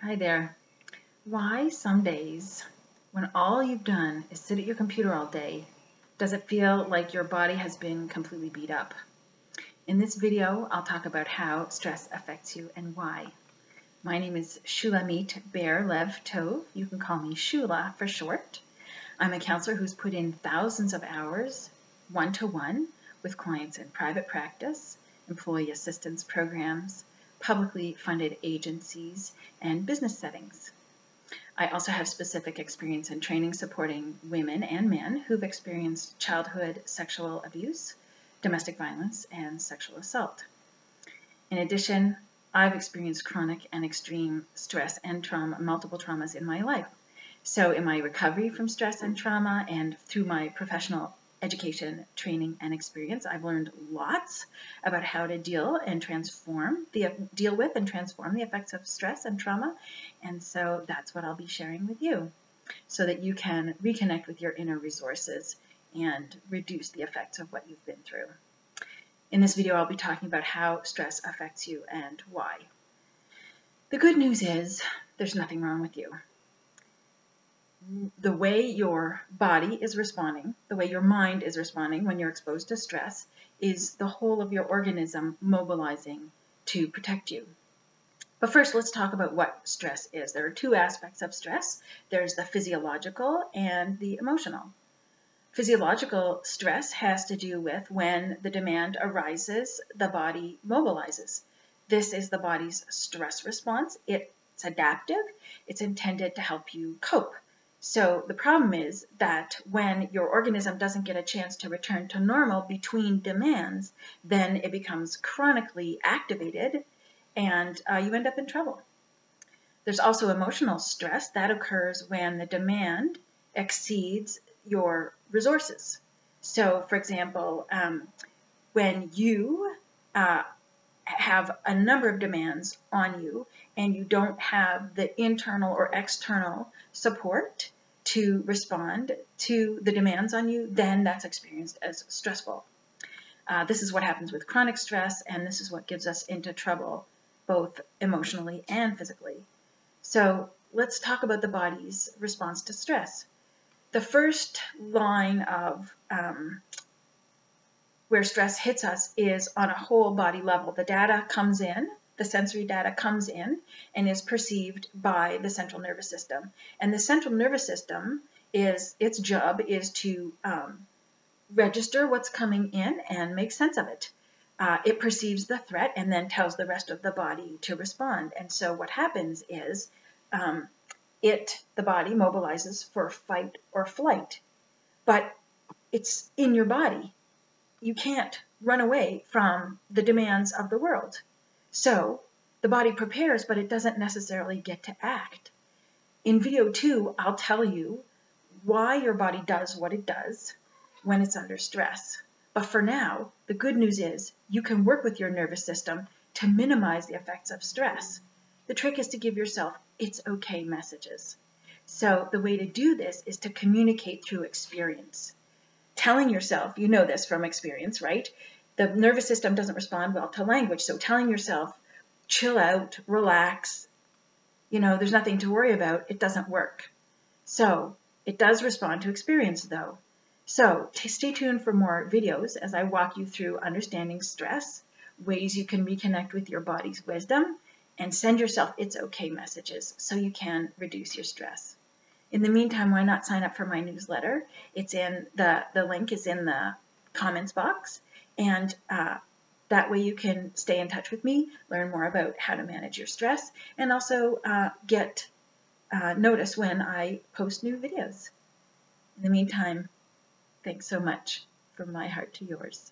Hi there. Why some days, when all you've done is sit at your computer all day, does it feel like your body has been completely beat up? In this video, I'll talk about how stress affects you and why. My name is Shulamit Ber Lev Tov. You can call me Shula for short. I'm a counselor who's put in thousands of hours, one-to-one, with clients in private practice, employee assistance programs, publicly funded agencies, and business settings. I also have specific experience in training supporting women and men who've experienced childhood sexual abuse, domestic violence, and sexual assault. In addition, I've experienced chronic and extreme stress and trauma, multiple traumas in my life. So in my recovery from stress and trauma and through my professional education, training, and experience, I've learned lots about how to deal with and transform the effects of stress and trauma. And so that's what I'll be sharing with you so that you can reconnect with your inner resources and reduce the effects of what you've been through. In this video, I'll be talking about how stress affects you and why. The good news is there's nothing wrong with you. The way your body is responding, the way your mind is responding when you're exposed to stress is the whole of your organism mobilizing to protect you. But first, let's talk about what stress is. There are two aspects of stress. There's the physiological and the emotional. Physiological stress has to do with when the demand arises, the body mobilizes. This is the body's stress response. It's adaptive. It's intended to help you cope. So the problem is that when your organism doesn't get a chance to return to normal between demands, then it becomes chronically activated and you end up in trouble. There's also emotional stress that occurs when the demand exceeds your resources. So for example, when you have a number of demands on you and you don't have the internal or external support to respond to the demands on you, then that's experienced as stressful. This is what happens with chronic stress, and this is what gives us into trouble, both emotionally and physically. So let's talk about the body's response to stress. The first line of where stress hits us is on a whole body level. The data comes in, the sensory data comes in and is perceived by the central nervous system. And the central nervous system its job is to register what's coming in and make sense of it. It perceives the threat and then tells the rest of the body to respond. And so what happens is the body mobilizes for fight or flight, but it's in your body. You can't run away from the demands of the world. So the body prepares, but it doesn't necessarily get to act. In video 2, I'll tell you why your body does what it does when it's under stress. But for now, the good news is you can work with your nervous system to minimize the effects of stress. The trick is to give yourself "it's okay" messages. So the way to do this is to communicate through experience. Telling yourself, you know this from experience, right? The nervous system doesn't respond well to language. So telling yourself, chill out, relax, there's nothing to worry about, it doesn't work. So it does respond to experience though. So stay tuned for more videos as I walk you through understanding stress, ways you can reconnect with your body's wisdom, and send yourself "it's okay" messages so you can reduce your stress. In the meantime, why not sign up for my newsletter? It's in the link is in the comments box, and that way you can stay in touch with me, learn more about how to manage your stress, and also get notice when I post new videos. In the meantime, thanks so much from my heart to yours.